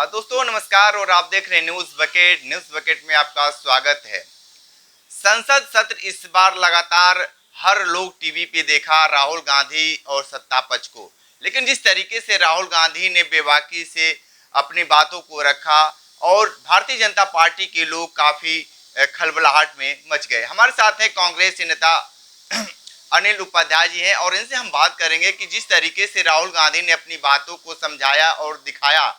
दोस्तों नमस्कार और आप देख रहे हैं न्यूज बकेट में आपका स्वागत है। संसद सत्र इस बार लगातार हर लोग टीवी पे देखा राहुल गांधी और सत्ता पक्ष को, लेकिन जिस तरीके से राहुल गांधी ने बेबाकी से अपनी बातों को रखा और भारतीय जनता पार्टी के लोग काफी खलबलाहट में मच गए। हमारे साथ हैं कांग्रेस के नेता अनिल उपाध्याय जी हैं और इनसे हम बात करेंगे कि जिस तरीके से राहुल गांधी ने अपनी बातों को समझाया और दिखाया,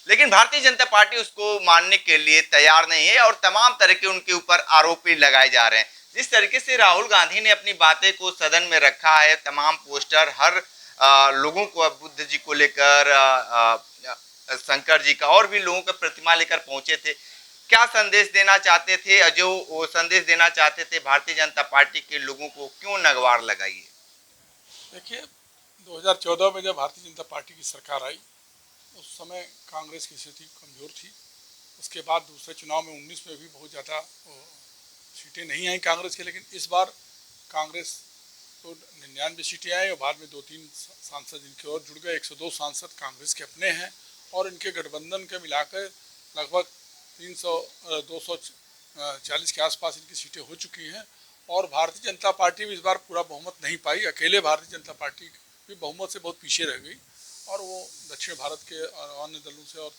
लेकिन भारतीय जनता पार्टी उसको मानने के लिए तैयार नहीं है और तमाम तरह के उनके ऊपर आरोप लगाए जा रहे हैं। जिस तरीके से राहुल गांधी ने अपनी बातें को सदन में रखा है, तमाम पोस्टर हर लोगों को बुद्ध जी को लेकर शंकर जी का और भी लोगों का प्रतिमा लेकर पहुंचे थे। क्या संदेश देना चाहते थे? जो वो संदेश देना चाहते थे भारतीय जनता पार्टी के लोगों को क्यों नगवार लगाई? देखिए, 2014 में जब भारतीय जनता पार्टी की सरकार आई उस समय कांग्रेस की स्थिति कमज़ोर थी। उसके बाद दूसरे चुनाव में 19 में भी बहुत ज़्यादा सीटें नहीं आई कांग्रेस के, लेकिन इस बार कांग्रेस को 99 सीटें आई और बाद में 2-3 सांसद इनके और जुड़ गए। 102 सांसद कांग्रेस के अपने हैं और इनके गठबंधन के मिलाकर लगभग 240 के आसपास इनकी सीटें हो चुकी हैं। और भारतीय जनता पार्टी भी इस बार पूरा बहुमत नहीं पाई। अकेले भारतीय जनता पार्टी भी बहुमत से बहुत पीछे रह गई और वो दक्षिण भारत के अन्य दलों से और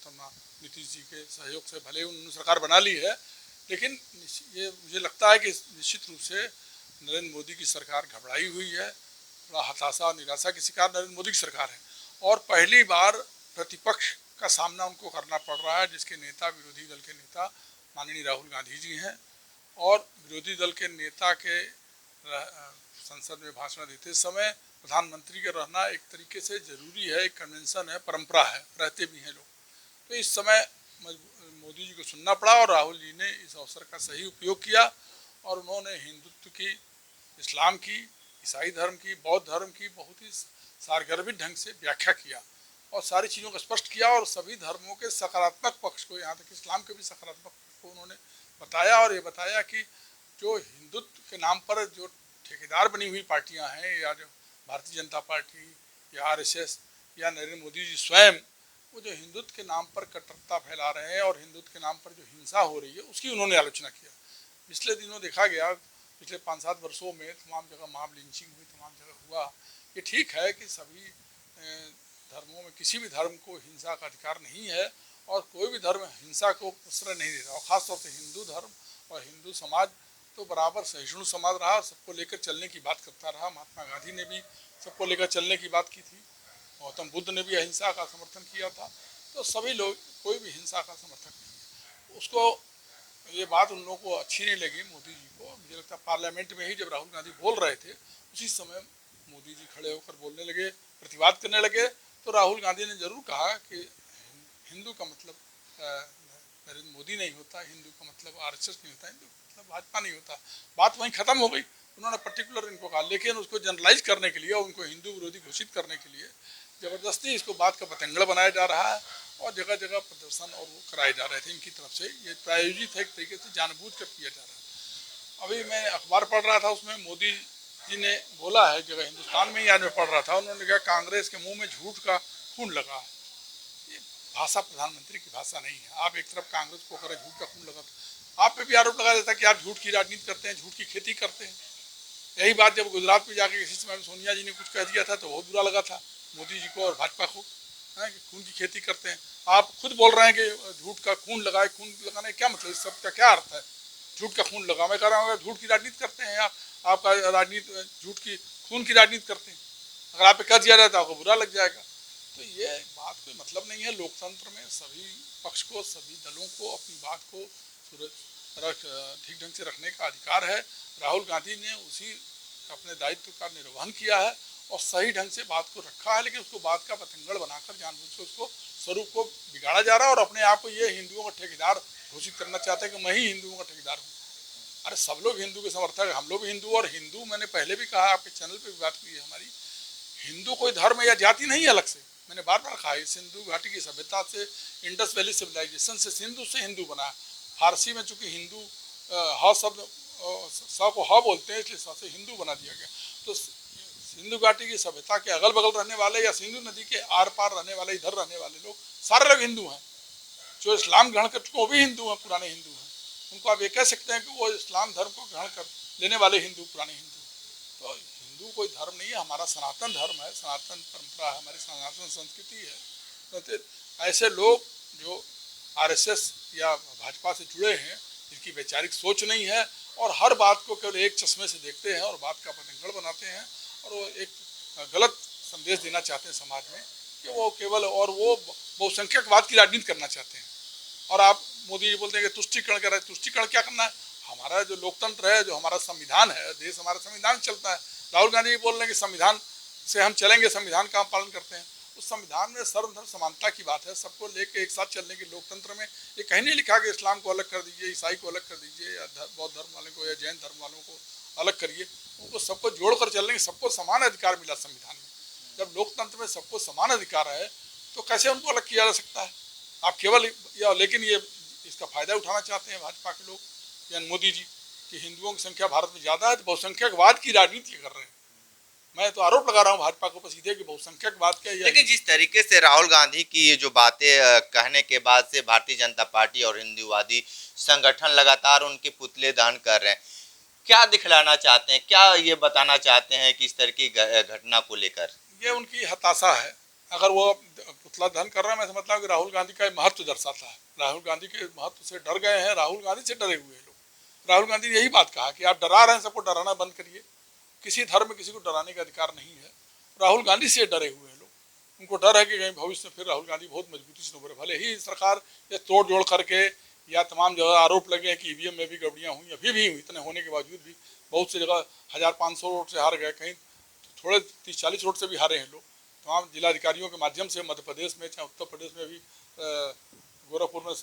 नीतीश जी के सहयोग से भले उन्होंने सरकार बना ली है, लेकिन ये मुझे लगता है कि निश्चित रूप से नरेंद्र मोदी की सरकार घबराई हुई है। बड़ा हताशा और निराशा की शिकार नरेंद्र मोदी की सरकार है और पहली बार प्रतिपक्ष का सामना उनको करना पड़ रहा है, जिसके नेता विरोधी दल के नेता माननीय राहुल गांधी जी हैं। और विरोधी दल के नेता के संसद में भाषण देते समय प्रधानमंत्री का रहना एक तरीके से जरूरी है, एक कन्वेंशन है, परंपरा है, रहते भी हैं लोग। तो इस समय मोदी जी को सुनना पड़ा और राहुल जी ने इस अवसर का सही उपयोग किया और उन्होंने हिंदुत्व की, इस्लाम की, ईसाई धर्म की, बौद्ध धर्म की बहुत ही सारगर्भित ढंग से व्याख्या किया और सारी चीज़ों को स्पष्ट किया और सभी धर्मों के सकारात्मक पक्ष को, यहाँ तक इस्लाम के भी सकारात्मक पक्ष को उन्होंने बताया और ये बताया कि जो हिंदुत्व के नाम पर जो ठेकेदार बनी हुई पार्टियां हैं, या जो भारतीय जनता पार्टी या आरएसएस या नरेंद्र मोदी जी स्वयं, वो जो हिंदुत्व के नाम पर कट्टरता फैला रहे हैं और हिंदुत्व के नाम पर जो हिंसा हो रही है उसकी उन्होंने आलोचना किया। पिछले दिनों देखा गया, पिछले 5-7 वर्षों में तमाम जगह मॉब लिंचिंग हुई, तमाम जगह हुआ। ये ठीक है कि सभी धर्मों में किसी भी धर्म को हिंसा का अधिकार नहीं है और कोई भी धर्म हिंसा को प्रश्रय नहीं देता, और ख़ासतौर से हिंदू धर्म और हिंदू समाज तो बराबर सहिष्णु समाज रहा, सबको लेकर चलने की बात करता रहा। महात्मा गांधी ने भी सबको लेकर चलने की बात की थी, गौतम बुद्ध ने भी अहिंसा का समर्थन किया था। तो सभी लोग, कोई भी हिंसा का समर्थक नहीं है। उसको ये बात उन लोगों को अच्छी नहीं लगी मोदी जी को। मुझे लगता है पार्लियामेंट में ही जब राहुल गांधी बोल रहे थे उसी समय मोदी जी खड़े होकर बोलने लगे, प्रतिवाद करने लगे। तो राहुल गांधी ने जरूर कहा कि हिंदू का मतलब नरेंद्र मोदी नहीं होता, हिंदू का मतलब आरएसएस नहीं होता, हिंदू का मतलब भाजपा नहीं होता। बात वहीं ख़त्म हो गई। उन्होंने पर्टिकुलर इनको कहा, लेकिन उसको जनरलाइज करने के लिए, उनको हिंदू विरोधी घोषित करने के लिए ज़बरदस्ती इसको बात का पतंगड़ बनाया जा रहा है और जगह जगह प्रदर्शन और वो कराए जा रहे थे इनकी तरफ से। ये प्रायोजित है, एक तरीके से जानबूझ कर किया जा रहा है। अभी मैं अखबार पढ़ रहा था, उसमें मोदी जी ने बोला है, जगह हिंदुस्तान में ही आज मैं पढ़ रहा था, उन्होंने कहा कांग्रेस के मुँह में झूठ का खून लगा है। भाषा प्रधानमंत्री की भाषा नहीं है। आप एक तरफ कांग्रेस को करें झूठ का खून लगा, आप पे भी आरोप लगा देता कि आप झूठ की राजनीति करते हैं, झूठ की खेती करते हैं। यही बात जब गुजरात में जाके किसी समय सोनिया जी ने कुछ कह दिया था तो बहुत बुरा लगा था मोदी जी को और भाजपा को, है कि खून की खेती करते हैं। आप खुद बोल रहे हैं कि झूठ का खून लगाए। खून लगाने क्या मतलब, इस सब का क्या अर्थ है? झूठ का खून लगा, मैं कह रहा हूँ झूठ की राजनीति करते हैं आप, आपका राजनीति झूठ की, खून की राजनीति करते हैं। अगर आप पे कह दिया जाए तो आपको बुरा लग जाएगा। तो ये बात कोई मतलब नहीं है। लोकतंत्र में सभी पक्ष को, सभी दलों को अपनी बात को ठीक ढंग से रखने का अधिकार है। राहुल गांधी ने उसी अपने दायित्व का निर्वहन किया है और सही ढंग से बात को रखा है, लेकिन उसको बात का पतंगड़ बनाकर जानबूझ कर उसको स्वरूप को बिगाड़ा जा रहा है और अपने आप को ये हिंदुओं का ठेकेदार घोषित करना चाहते हैं कि मैं ही हिंदुओं का ठेकेदार हूँ। अरे सब लोग हिंदू के समर्थक हैं, हम लोग भी हिंदू। और हिंदू, मैंने पहले भी कहा, आपके चैनल पर भी बात हुई है हमारी, हिंदू कोई धर्म या जाति नहीं है अलग से। मैंने बार बार कहा, सिंधु घाटी की सभ्यता से, इंडस वैली सिविलाइजेशन से सिंधु से हिंदू बना। फारसी में चूंकि हिंदू ह शब्द स को ह बोलते हैं, इसलिए स से हिंदू बना दिया गया। तो सिंधु घाटी की सभ्यता के अगल बगल रहने वाले या सिंधु नदी के आर पार रहने वाले, इधर रहने वाले लोग सारे लोग हिंदू हैं। जो इस्लाम ग्रहण कर चुके वो भी हिंदू हैं, पुराने हिंदू हैं। उनको आप ये कह सकते हैं कि वो इस्लाम धर्म को ग्रहण कर लेने वाले हिंदू, पुराने हिंदू। तो हिंदू कोई धर्म नहीं है, हमारा सनातन धर्म है, सनातन परंपरा है, हमारी सनातन संस्कृति है। तो ऐसे लोग जो आरएसएस या भाजपा से जुड़े हैं, जिनकी वैचारिक सोच नहीं है और हर बात को केवल एक चश्मे से देखते हैं और बात का पतंगड़ बनाते हैं और वो एक गलत संदेश देना चाहते हैं समाज में कि वो केवल, और वो बहुसंख्यकवाद की राजनीति करना चाहते हैं। और आप मोदी जी बोलते हैं कि तुष्टिकरण कर रहे हैं। तुष्टिकरण क्या करना है? हमारा जो लोकतंत्र है, जो हमारा संविधान है, देश हमारा संविधान चलता है। राहुल गांधी जी बोल रहे हैं कि संविधान से हम चलेंगे, संविधान का हम पालन करते हैं। उस संविधान में सर्वधर्म समानता की बात है, सबको लेके एक साथ चलने की। लोकतंत्र में ये कहीं नहीं लिखा कि इस्लाम को अलग कर दीजिए, ईसाई को अलग कर दीजिए, या बौद्ध धर्म वालों को या जैन धर्म वालों को अलग करिए। उनको सबको जोड़कर चलने की, सबको समान अधिकार मिला संविधान में। जब लोकतंत्र में सबको समान अधिकार है तो कैसे उनको अलग किया जा सकता है? आप केवल या, लेकिन ये इसका फायदा उठाना चाहते हैं भाजपा के लोग या मोदी जी कि हिंदुओं की संख्या भारत में ज़्यादा है तो बहुसंख्यकवाद की राजनीति कर रहे हैं। मैं तो आरोप लगा रहा हूँ भाजपा को सीधे कि बहुसंख्यकवाद क्या है। लेकिन जिस तरीके से राहुल गांधी की ये जो बातें कहने के बाद से भारतीय जनता पार्टी और हिंदूवादी संगठन लगातार उनके पुतले दहन कर रहे हैं, क्या दिखलाना चाहते हैं, क्या ये बताना चाहते हैं कि इस तरह की घटना को लेकर? ये उनकी हताशा है। अगर वो पुतला दहन कर रहे हैं, मैं समझता हूँ कि राहुल गांधी का महत्व दर्शाता है। राहुल गांधी के महत्व से डर गए हैं, राहुल गांधी से डरे हुए हैं लोग। राहुल गांधी ने यही बात कहा कि आप डरा रहे हैं, सबको डराना बंद करिए। किसी धर्म में किसी को डराने का अधिकार नहीं है। राहुल गांधी से डरे हुए हैं लोग। उनको डर है कि कहीं भविष्य में फिर राहुल गांधी बहुत मजबूती से उभरे। भले ही सरकार ये तोड़ जोड़ करके या तमाम जगह आरोप लगे हैं कि ईवीएम में भी गड़बड़ियाँ हुई, अभी भी हुई, इतने होने के बावजूद भी बहुत सी जगह 1500 वोट से हार गए, कहीं थोड़े 30-40 वोट से भी हारे हैं लोग। तमाम जिलाधिकारियों के माध्यम से मध्य प्रदेश में, चाहे उत्तर प्रदेश में भी, गोरखपुर में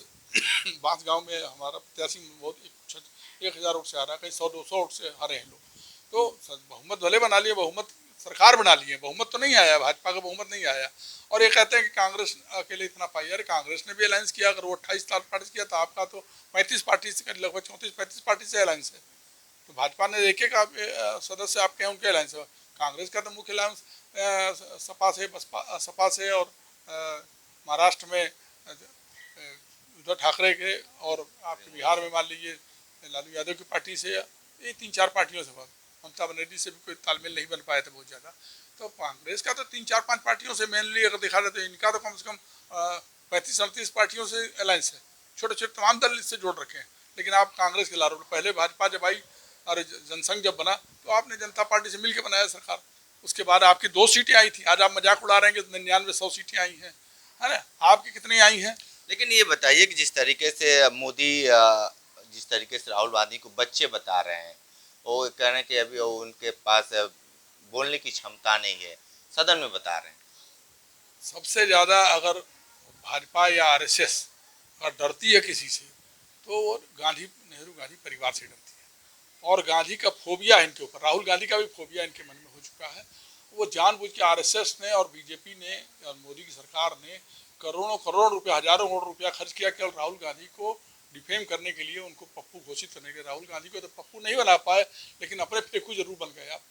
बांसगांव में हमारा प्रत्याशी बहुत 1000 वोट से हारा, कहीं 100-200 वोट से हारे हैं लोग। तो बहुमत भले बना लिए, बहुमत सरकार बना लिए, बहुमत तो नहीं आया, भाजपा का बहुमत नहीं आया। और ये कहते हैं कि कांग्रेस अकेले इतना पाई। अरे कांग्रेस ने भी अलायंस किया, अगर वो 28 पार्टी किया तो आपका तो 35 पार्टी से, लगभग 34-35 पार्टी से अलायंस है। तो भाजपा ने एक एक सदस्य आपके हैं, उनके अलायंस है। कांग्रेस का तो मुख्य अलायंस सपा से, बसपा सपा से, और महाराष्ट्र में उद्धव ठाकरे के, और आपके बिहार में मान लीजिए लालू यादव की पार्टी से, ये 3-4 पार्टियों से। ममता बनर्जी से भी कोई तालमेल नहीं बन पाया था बहुत ज़्यादा। तो कांग्रेस का तो 3-4-5 पार्टियों से मेनली अगर देखा जाए तो इनका तो कम से कम 35-38 पार्टियों से अलायंस है। छोटे छोटे तमाम दल इससे जोड़ रखे हैं। लेकिन आप कांग्रेस के लारो, पहले भाजपा जब आई और जनसंघ जब बना तो आपने जनता पार्टी से मिलकर बनाया सरकार। उसके बाद आपकी 2 सीटें आई थी। आज आप मजाक उड़ा रहे हैं कि 99-100 सीटें आई हैं, है ना? आपकी कितनी आई हैं? लेकिन ये बताइए कि जिस तरीके से मोदी जिस तरीके से राहुल गांधी को बच्चे बता रहे हैं, वो कह रहे हैं कि अभी उनके पास बोलने की क्षमता नहीं है, सदन में बता रहे हैं। सबसे ज़्यादा अगर भाजपा या आरएसएस अगर डरती है किसी से तो वो नेहरू गांधी परिवार से डरती है। और गांधी का फोबिया है इनके ऊपर, राहुल गांधी का भी फोबिया इनके मन में हो चुका है। वो जानबूझ के आरएसएस ने और बीजेपी ने और मोदी की सरकार ने करोड़ों रुपया, हजारों करोड़ रुपया खर्च किया केवल राहुल गांधी को डिफेम करने के लिए, उनको पप्पू घोषित करने के लिए। राहुल गांधी को तो पप्पू नहीं बना पाए, लेकिन अपने फेंकू जरूर बन गए आप।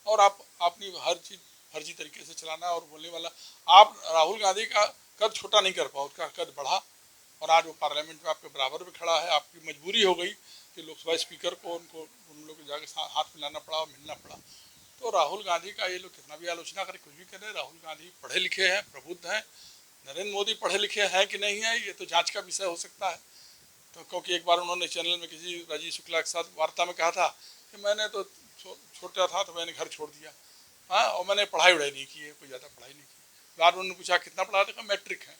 और आप अपनी हर चीज़ फर्जी तरीके से चलाना और बोलने वाला। आप राहुल गांधी का कद छोटा नहीं कर पाओ, उसका कद बढ़ा और आज वो पार्लियामेंट में आपके बराबर में खड़ा है। आपकी मजबूरी हो गई कि लोकसभा स्पीकर को उन लोग जाके हाथ मिलाना पड़ा और मिलना पड़ा। तो राहुल गांधी का ये लोग कितना भी आलोचना करें, कुछ भी करें, राहुल गांधी पढ़े लिखे हैं, प्रबुद्ध हैं। नरेंद्र मोदी पढ़े लिखे हैं कि नहीं है, ये तो जांच का विषय हो सकता है। तो क्योंकि एक बार उन्होंने चैनल में किसी राजीव शुक्ला के साथ वार्ता में कहा था कि मैंने तो छोटा था तो मैंने घर छोड़ दिया, हाँ, और मैंने पढ़ाई वढ़ाई नहीं की है, कोई ज़्यादा पढ़ाई नहीं की। बाद उन्होंने पूछा कितना पढ़ा था, मैट्रिक है।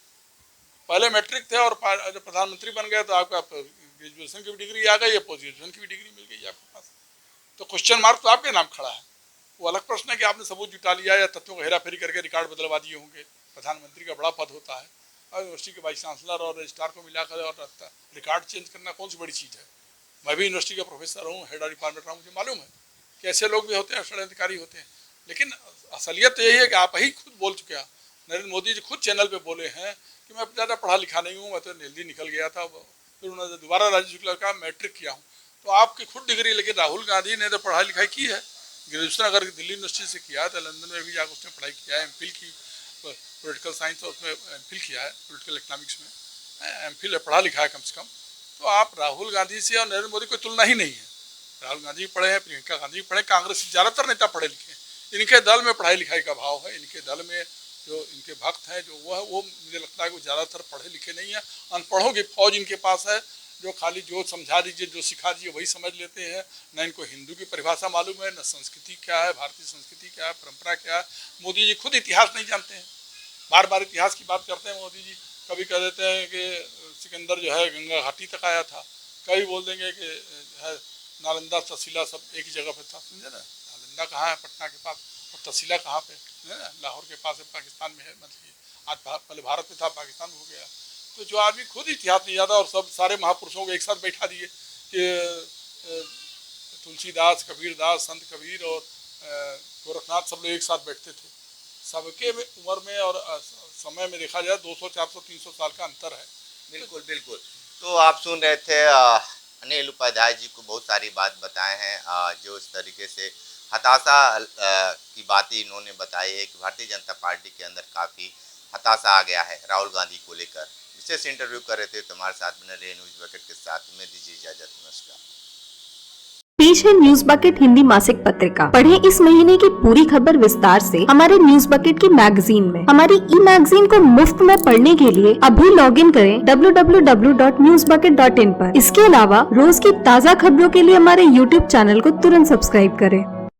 पहले मैट्रिक थे और जब प्रधानमंत्री बन गए तो आपका ग्रेजुएशन की भी डिग्री आ गई है, पोस्ट ग्रेजुएशन की भी डिग्री मिल गई आपके पास। तो क्वेश्चन मार्क तो आपके नाम खड़ा है। वो अलग प्रश्न है कि आपने सबूत जुटा लिया या तथ्यों को हेरा फेरी करके रिकॉर्ड बदलवा दिए होंगे। प्रधानमंत्री का बड़ा पद होता है और यूनिवर्सिटी के वाइस चांसलर और रजिस्ट्रार को मिलाकर और रिकॉर्ड चेंज करना कौन सी बड़ी चीज़ है। मैं भी यूनिवर्सिटी का प्रोफेसर हूँ, हेड ऑफ डिपार्टमेंट रहा हूँ, मुझे मालूम है कि ऐसे लोग भी होते हैं, षड्यंत्रकारी होते हैं। लेकिन असलियत तो यही है कि आप ही खुद बोल चुके हैं, नरेंद्र मोदी जी खुद चैनल पे बोले हैं कि मैं ज़्यादा पढ़ा लिखा नहीं हूँ, मैं तो जल्दी निकल गया था। फिर उन्होंने दोबारा राजीव शुक्ला का मैट्रिक किया हूँ। तो आपकी खुद डिग्री, लेकिन राहुल गांधी ने तो पढ़ाई लिखाई की है। ग्रेजुएशन अगर दिल्ली यूनिवर्सिटी से किया है तो लंदन में भी जाकर उसने पढ़ाई किया है, एमफिल की, पॉलिटिकल साइंस और उसमें एमफिल किया है, पॉलिटिकल इकोनॉमिक्स में। MPhil पढ़ा लिखा है कम से कम, तो आप राहुल गांधी से और नरेंद्र मोदी की तुलना ही नहीं है। राहुल गांधी पढ़े हैं, प्रियंका गांधी पढ़े, कांग्रेस के ज़्यादातर नेता पढ़े लिखे हैं। इनके दल में पढ़ाई लिखाई का भाव है, इनके दल में जो इनके भक्त हैं जो वो है, वो मुझे लगता है कि वो ज़्यादातर पढ़े लिखे नहीं है। अनपढ़ों की फौज इनके पास है, जो खाली जो समझा दीजिए, जो सिखा दीजिए वही समझ लेते हैं। न इनको हिंदू की परिभाषा मालूम है, न संस्कृति क्या है, भारतीय संस्कृति क्या है, परंपरा क्या है। मोदी जी खुद इतिहास नहीं जानते हैं, बार बार इतिहास की बात करते हैं मोदी जी। कभी कह देते हैं कि सिकंदर जो है गंगा घाटी तक आया था, कभी बोल देंगे कि है नालंदा तहसीला सब एक ही जगह पे था। समझे ना, नालंदा कहाँ है? पटना के पास। और तहसीला कहाँ पे है? ना, लाहौर के पास है, पाकिस्तान में है। मतलब आज पहले भारत में था, पाकिस्तान में हो गया। तो जो आदमी खुद इतिहास नहीं जाता, और सब सारे महापुरुषों को एक साथ बैठा दिए कि तुलसीदास, कबीरदास, संत कबीर और गोरखनाथ सब लोग एक साथ बैठते थे। सबके उम्र में और समय में देखा जाए 200, 400, 300 साल का अंतर है। बिल्कुल बिल्कुल। तो आप सुन रहे थे अनिल उपाध्याय जी को बहुत सारी बात बताए हैं, जो इस तरीके से हताशा की बातें इन्होंने बताई है कि भारतीय जनता पार्टी के अंदर काफ़ी हताशा आ गया है राहुल गांधी को लेकर। विशेष इंटरव्यू कर रहे थे, तुम्हारे साथ बने रहे न्यूज़ बकेट के साथ में। दीजिए इजाजत, नमस्कार। पेश है न्यूज बकेट हिंदी मासिक पत्रिका। पढ़ें इस महीने की पूरी खबर विस्तार से हमारे न्यूज बकेट की मैगजीन में। हमारी ई मैगजीन को मुफ्त में पढ़ने के लिए अभी लॉगिन करें www.newsbucket.in पर। इसके अलावा रोज की ताज़ा खबरों के लिए हमारे YouTube चैनल को तुरंत सब्सक्राइब करें।